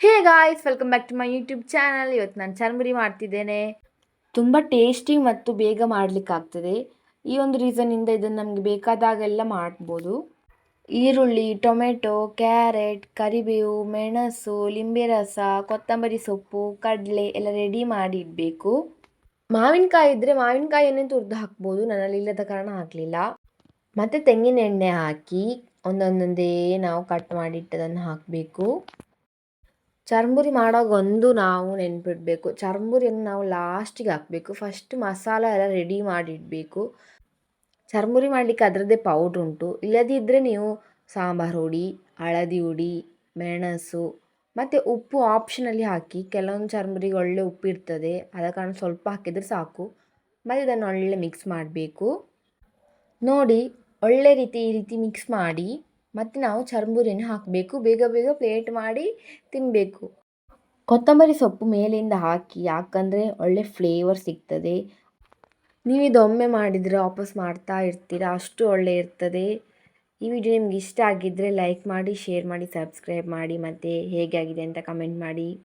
Hey guys, welcome back to my YouTube channel. ಇವತ್ತು ನಾನು ಚರ್ಮುರಿ ಮಾಡ್ತಿದ್ದೇನೆ. ತುಂಬ ಟೇಸ್ಟಿ ಮತ್ತು ಬೇಗ ಮಾಡಲಿಕ್ಕಾಗ್ತದೆ. ಈ ಒಂದು ರೀಸನ್ನಿಂದ ಇದನ್ನು ನಮಗೆ ಬೇಕಾದಾಗೆಲ್ಲ ಮಾಡ್ಬೋದು. ಈರುಳ್ಳಿ, ಟೊಮೆಟೊ, ಕ್ಯಾರೆಟ್, ಕರಿಬೇವು, ಮೆಣಸು, ಲಿಂಬೆ ರಸ, ಕೊತ್ತಂಬರಿ ಸೊಪ್ಪು, ಕಡಲೆ ಎಲ್ಲ ರೆಡಿ ಮಾಡಿ ಇಡಬೇಕು. ಮಾವಿನಕಾಯಿ ಇದ್ದರೆ ಮಾವಿನಕಾಯಿಯನ್ನೇ ತುರಿದು ಹಾಕ್ಬೋದು. ನನ್ನಲ್ಲಿ ಇಲ್ಲದ ಕಾರಣ ಹಾಕಲಿಲ್ಲ. ಮತ್ತು ತೆಂಗಿನ ಎಣ್ಣೆ ಹಾಕಿ ಒಂದೊಂದೇ ನಾವು ಕಟ್ ಮಾಡಿಟ್ಟದನ್ನು ಹಾಕಬೇಕು. ಚರ್ಮುರಿ ಮಾಡುವಾಗ ಒಂದು ನಾವು ನೆನ್ಪಿಡಬೇಕು, ಚರ್ಮುರಿಯನ್ನು ನಾವು ಲಾಸ್ಟಿಗೆ ಹಾಕಬೇಕು. ಫಸ್ಟ್ ಮಸಾಲ ಎಲ್ಲ ರೆಡಿ ಮಾಡಿಡಬೇಕು. ಚರ್ಮುರಿ ಮಾಡಲಿಕ್ಕೆ ಅದರದ್ದೇ ಪೌಡ್ರ್ ಉಂಟು. ಇಲ್ಲದಿದ್ದರೆ ನೀವು ಸಾಂಬಾರು ಹುಡಿ, ಹಳದಿ ಹುಡಿ, ಮೆಣಸು ಮತ್ತು ಉಪ್ಪು ಆಪ್ಷನಲ್ಲಿ ಹಾಕಿ. ಕೆಲವೊಂದು ಚರ್ಮುರಿಗೆ ಒಳ್ಳೆ ಉಪ್ಪು ಇರ್ತದೆ, ಆದ ಕಾರಣ ಸ್ವಲ್ಪ ಹಾಕಿದರೆ ಸಾಕು. ಮತ್ತು ಇದನ್ನು ಒಳ್ಳೆ ಮಿಕ್ಸ್ ಮಾಡಬೇಕು. ನೋಡಿ, ಒಳ್ಳೆ ಈ ರೀತಿ ಮಿಕ್ಸ್ ಮಾಡಿ ಮತ್ತು ನಾವು ಚರ್ಮುರಿಯನ್ನು ಹಾಕಬೇಕು. ಬೇಗ ಬೇಗ ಪ್ಲೇಟ್ ಮಾಡಿ ತಿನ್ನಬೇಕು. ಕೊತ್ತಂಬರಿ ಸೊಪ್ಪು ಮೇಲಿಂದ ಹಾಕಿ, ಯಾಕಂದರೆ ಒಳ್ಳೆ ಫ್ಲೇವರ್ ಸಿಗ್ತದೆ. ನೀವು ಇದೊಮ್ಮೆ ಮಾಡಿದರೆ ವಾಪಸ್ ಮಾಡ್ತಾ ಇರ್ತೀರ, ಅಷ್ಟು ಒಳ್ಳೆ ಇರ್ತದೆ. ಈ ವಿಡಿಯೋ ನಿಮ್ಗೆ ಇಷ್ಟ ಆಗಿದ್ದರೆ ಲೈಕ್ ಮಾಡಿ, ಶೇರ್ ಮಾಡಿ, ಸಬ್ಸ್ಕ್ರೈಬ್ ಮಾಡಿ, ಮತ್ತು ಹೇಗೆ ಆಗಿದೆ ಅಂತ ಕಮೆಂಟ್ ಮಾಡಿ.